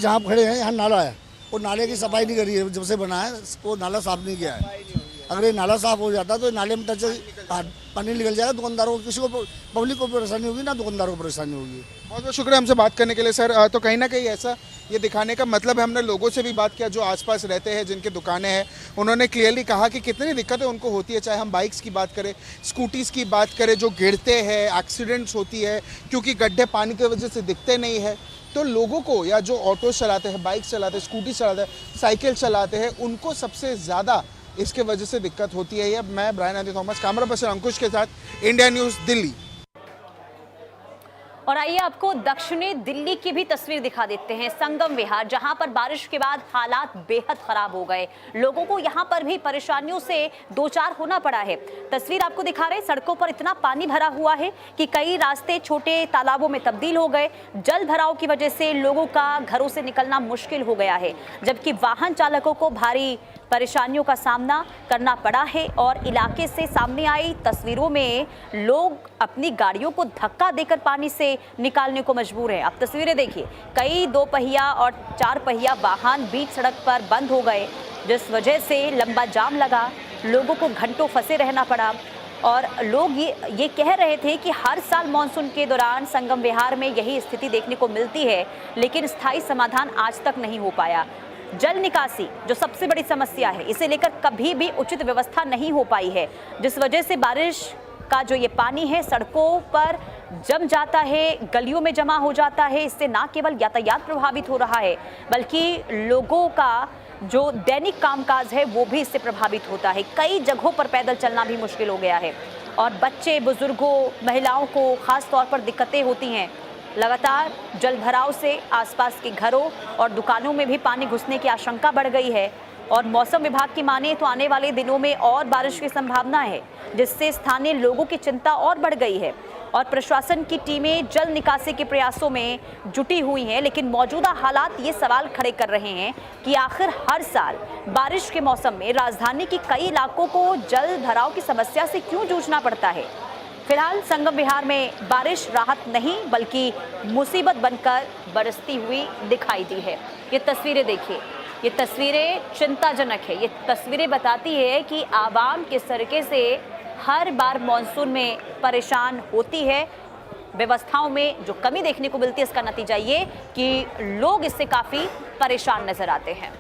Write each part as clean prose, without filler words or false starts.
जहाँ खड़े हैं यहाँ नाला है, वो नाले की सफाई नहीं करी है, जब से बना है वो नाला साफ नहीं किया है। अगर ये नाला साफ हो जाता तो नाले में टच पानी निकल जाएगा, दुकानदारों को, किसी को, पब्लिक को परेशानी होगी ना, दुकानदारों को परेशानी होगी। बहुत बहुत शुक्रिया हमसे बात करने के लिए सर। तो कहीं ना कहीं ऐसा ये दिखाने का मतलब है, हमने लोगों से भी बात किया जो आसपास रहते हैं, जिनके दुकानें हैं, उन्होंने क्लियरली कहा कि कितनी दिक्कतें उनको होती है, चाहे हम बाइक्स की बात करें, स्कूटीज़ की बात करें, जो गिरते हैं, एक्सीडेंट्स होती है, क्योंकि गड्ढे पानी की वजह से दिखते नहीं है। तो लोगों को, या जो ऑटो चलाते हैं, बाइक चलाते हैं, स्कूटी चलाते हैं, साइकिल चलाते हैं, उनको सबसे ज़्यादा इसके वजह से दिक्कत होती है। मैं ब्रायन आदि थॉमस, कैमरा पर्सन अंकुश के साथ, इंडिया न्यूज़ दिल्ली। और आइए आपको दक्षिणी दिल्ली की भी तस्वीर दिखा देते हैं, संगम विहार, जहां पर बारिश के बाद हालात बेहद खराब हो गए। लोगों को यहां पर भी परेशानियों से दो चार होना पड़ा है। तस्वीर आपको दिखा रहे, सड़कों पर इतना पानी भरा हुआ है कि कई रास्ते छोटे तालाबों में तब्दील हो गए। जल भराव की वजह से लोगों का घरों से निकलना मुश्किल हो गया है, जबकि वाहन चालकों को भारी परेशानियों का सामना करना पड़ा है। और इलाके से सामने आई तस्वीरों में लोग अपनी गाड़ियों को धक्का देकर पानी से निकालने को मजबूर है। आप तस्वीरें देखिए, कई 2 पहिया और 4 पहिया वाहन बीच सड़क पर बंद हो गए, जिस वजह से लंबा जाम लगा, लोगों को घंटों फंसे रहना पड़ा। और लोग ये कह रहे थे कि हर साल मानसून के दौरान संगम विहार में यही स्थिति देखने को मिलती है, लेकिन स्थायी समाधान आज तक नहीं हो पाया। जल निकासी जो सबसे बड़ी समस्या है, इसे लेकर कभी भी उचित व्यवस्था नहीं हो पाई है, जिस वजह से बारिश का जो ये पानी है सड़कों पर जम जाता है, गलियों में जमा हो जाता है। इससे ना केवल यातायात प्रभावित हो रहा है, बल्कि लोगों का जो दैनिक कामकाज है वो भी इससे प्रभावित होता है। कई जगहों पर पैदल चलना भी मुश्किल हो गया है और बच्चे, बुजुर्गों, महिलाओं को खास तौर पर दिक्कतें होती हैं। लगातार जल भराव से आसपास के घरों और दुकानों में भी पानी घुसने की आशंका बढ़ गई है। और मौसम विभाग की माने तो आने वाले दिनों में और बारिश की संभावना है, जिससे स्थानीय लोगों की चिंता और बढ़ गई है। और प्रशासन की टीमें जल निकासी के प्रयासों में जुटी हुई हैं, लेकिन मौजूदा हालात ये सवाल खड़े कर रहे हैं कि आखिर हर साल बारिश के मौसम में राजधानी के कई इलाकों को जल भराव की समस्या से क्यों जूझना पड़ता है। फिलहाल संगम विहार में बारिश राहत नहीं बल्कि मुसीबत बनकर बरसती हुई दिखाई दी है। ये तस्वीरें देखिए, ये तस्वीरें चिंताजनक है। ये तस्वीरें बताती है कि आवाम किस तरीके से हर बार मॉनसून में परेशान होती है। व्यवस्थाओं में जो कमी देखने को मिलती है, इसका नतीजा ये कि लोग इससे काफ़ी परेशान नजर आते हैं।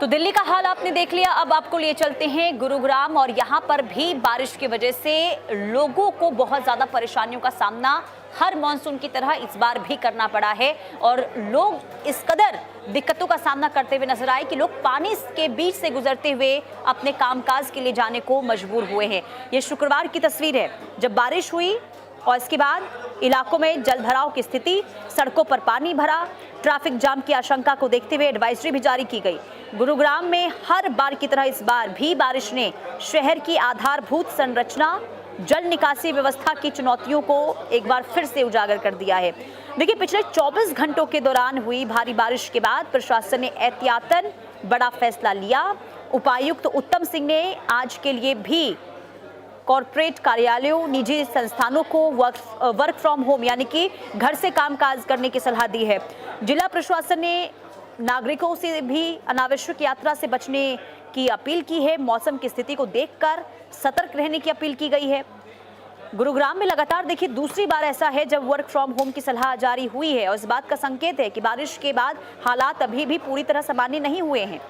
तो दिल्ली का हाल आपने देख लिया, अब आपको लिए चलते हैं गुरुग्राम, और यहाँ पर भी बारिश की वजह से लोगों को बहुत ज़्यादा परेशानियों का सामना हर मॉनसून की तरह इस बार भी करना पड़ा है। और लोग इस कदर दिक्कतों का सामना करते हुए नजर आए कि लोग पानी के बीच से गुजरते हुए अपने कामकाज के लिए जाने को मजबूर हुए हैं। ये शुक्रवार की तस्वीर है, जब बारिश हुई और इसके बाद इलाकों में जल भराव की स्थिति, सड़कों पर पानी भरा, ट्रैफिक जाम की आशंका को देखते हुए एडवाइजरी भी जारी की गई। गुरुग्राम में हर बार की तरह इस बार भी बारिश ने शहर की आधारभूत संरचना, जल निकासी व्यवस्था की चुनौतियों को एक बार फिर से उजागर कर दिया है। देखिए, पिछले 24 घंटों के दौरान हुई भारी बारिश के बाद प्रशासन ने एहतियातन बड़ा फैसला लिया। उपायुक्त उत्तम सिंह ने आज के लिए भी कॉर्पोरेट कार्यालयों, निजी संस्थानों को वर्क फ्रॉम होम यानी कि घर से कामकाज करने की सलाह दी है। जिला प्रशासन ने नागरिकों से भी अनावश्यक यात्रा से बचने की अपील की है। मौसम की स्थिति को देखकर सतर्क रहने की अपील की गई है। गुरुग्राम में लगातार देखिए दूसरी बार ऐसा है जब वर्क फ्रॉम होम की सलाह जारी हुई है, और इस बात का संकेत है कि बारिश के बाद हालात अभी भी पूरी तरह सामान्य नहीं हुए हैं।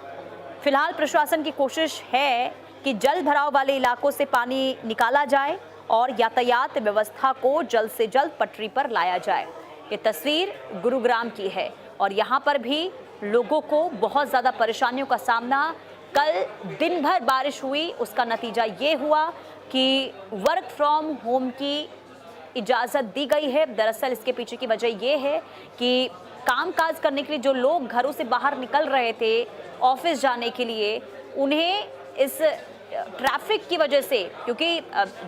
फिलहाल प्रशासन की कोशिश है कि जल भराव वाले इलाकों से पानी निकाला जाए और यातायात व्यवस्था को जल्द से जल्द पटरी पर लाया जाए। ये तस्वीर गुरुग्राम की है और यहाँ पर भी लोगों को बहुत ज़्यादा परेशानियों का सामना, कल दिन भर बारिश हुई, उसका नतीजा ये हुआ कि वर्क फ्रॉम होम की इजाज़त दी गई है। दरअसल इसके पीछे की वजह ये है कि कामकाज करने के लिए जो लोग घरों से बाहर निकल रहे थे ऑफिस जाने के लिए, उन्हें इस ट्रैफिक की वजह से, क्योंकि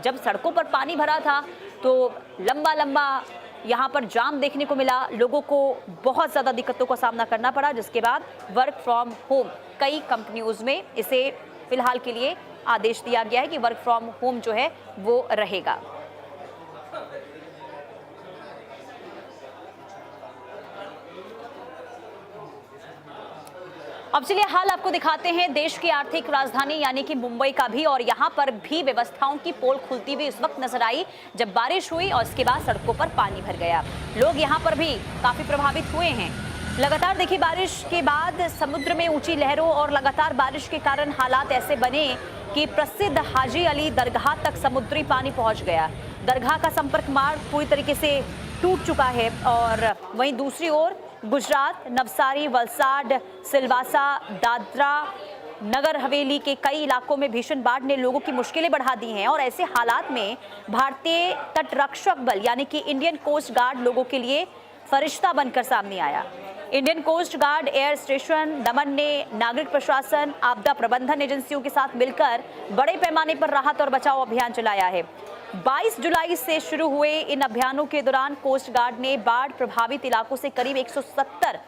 जब सड़कों पर पानी भरा था तो लंबा लंबा यहाँ पर जाम देखने को मिला, लोगों को बहुत ज़्यादा दिक्कतों का सामना करना पड़ा, जिसके बाद वर्क फ्रॉम होम कई कंपनियों में इसे फिलहाल के लिए आदेश दिया गया है कि वर्क फ्रॉम होम जो है वो रहेगा। अब चलिए हाल आपको दिखाते हैं देश की आर्थिक राजधानी यानी कि मुंबई का भी, और यहाँ पर भी व्यवस्थाओं की पोल खुलती हुई इस वक्त नजर आई जब बारिश हुई और इसके बाद सड़कों पर पानी भर गया। लोग यहाँ पर भी काफी प्रभावित हुए हैं। लगातार देखिए बारिश के बाद समुद्र में ऊंची लहरों और लगातार बारिश के कारण हालात ऐसे बने कि प्रसिद्ध हाजी अली दरगाह तक समुद्री पानी पहुंच गया। दरगाह का संपर्क मार्ग पूरी तरीके से टूट चुका है और वहीं दूसरी ओर गुजरात, नवसारी, वलसाड, सिलवासा, दादरा नगर हवेली के कई इलाकों में भीषण बाढ़ ने लोगों की मुश्किलें बढ़ा दी हैं और ऐसे हालात में भारतीय तटरक्षक बल यानी कि इंडियन कोस्ट गार्ड लोगों के लिए फरिश्ता बनकर सामने आया। Indian coast guard air station Daman ने नागरिक प्रशासन, आपदा प्रबंधन एजेंसियों के साथ मिलकर बड़े पैमाने पर राहत और बचाव अभियान चलाया है। 22 जुलाई से शुरू हुए इन अभियानों के दौरान कोस्ट गार्ड ने बाढ़ प्रभावित इलाकों से करीब 170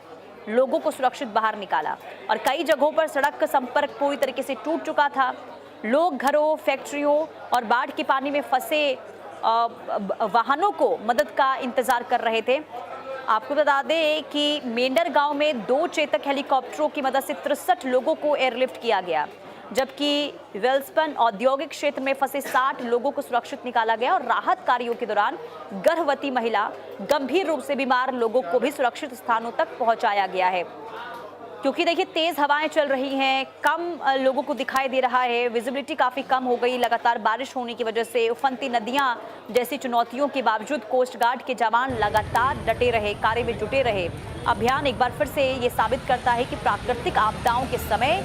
लोगों को सुरक्षित बाहर निकाला और कई जगहों पर सड़क का संपर्क पूरी तरीके से टूट चुका था। लोग घरों, फैक्ट्रियों और बाढ़ के पानी में फंसे वाहनों को मदद का इंतजार कर रहे थे। आपको बता दें कि मेंढर गांव में 2 चेतक हेलीकॉप्टरों की मदद से 63 लोगों को एयरलिफ्ट किया गया, जबकि वेल्सपन औद्योगिक क्षेत्र में फंसे 60 लोगों को सुरक्षित निकाला गया और राहत कार्यों के दौरान गर्भवती महिला, गंभीर रूप से बीमार लोगों को भी सुरक्षित स्थानों तक पहुंचाया गया है। क्योंकि देखिए तेज हवाएं चल रही हैं, कम लोगों को दिखाई दे रहा है, विजिबिलिटी काफ़ी कम हो गई, लगातार बारिश होने की वजह से उफनती नदियां जैसी चुनौतियों के बावजूद कोस्ट गार्ड के जवान लगातार डटे रहे, कार्य में जुटे रहे। अभियान एक बार फिर से ये साबित करता है कि प्राकृतिक आपदाओं के समय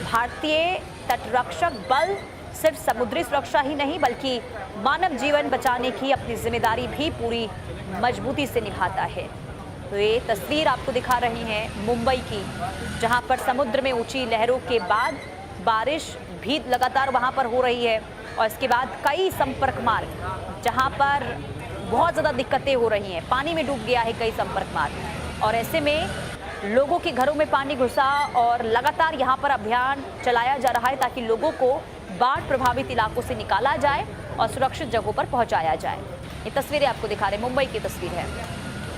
भारतीय तटरक्षक बल सिर्फ समुद्री सुरक्षा ही नहीं बल्कि मानव जीवन बचाने की अपनी जिम्मेदारी भी पूरी मजबूती से निभाता है। तो ये तस्वीर आपको दिखा रही हैं मुंबई की, जहां पर समुद्र में ऊंची लहरों के बाद बारिश भी लगातार वहां पर हो रही है और इसके बाद कई संपर्क मार्ग जहां पर बहुत ज़्यादा दिक्कतें हो रही हैं, पानी में डूब गया है कई संपर्क मार्ग और ऐसे में लोगों के घरों में पानी घुसा और लगातार यहाँ पर अभियान चलाया जा रहा है ताकि लोगों को बाढ़ प्रभावित इलाकों से निकाला जाए और सुरक्षित जगहों पर पहुँचाया जाए। ये तस्वीरें आपको दिखा रहे हैं, मुंबई की तस्वीर है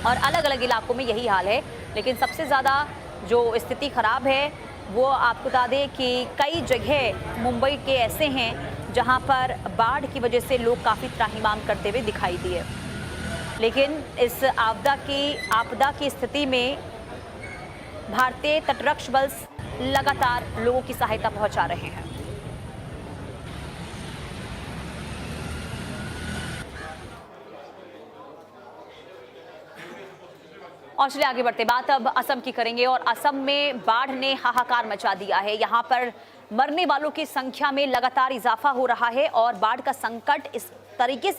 और अलग अलग इलाकों में यही हाल है, लेकिन सबसे ज़्यादा जो स्थिति ख़राब है वो आपको बता दें कि कई जगह मुंबई के ऐसे हैं जहां पर बाढ़ की वजह से लोग काफ़ी त्राहिमाम करते हुए दिखाई दिए। लेकिन इस आपदा की स्थिति में भारतीय तटरक्षक बल लगातार लोगों की सहायता पहुंचा रहे हैं। और चलिए आगे बढ़ते, बात अब असम की करेंगे और असम में बाढ़ ने हाहाकार मचा दिया है। यहाँ पर मरने वालों की संख्या में लगातार इजाफा हो रहा है और बाढ़ का संकट इस तरीके से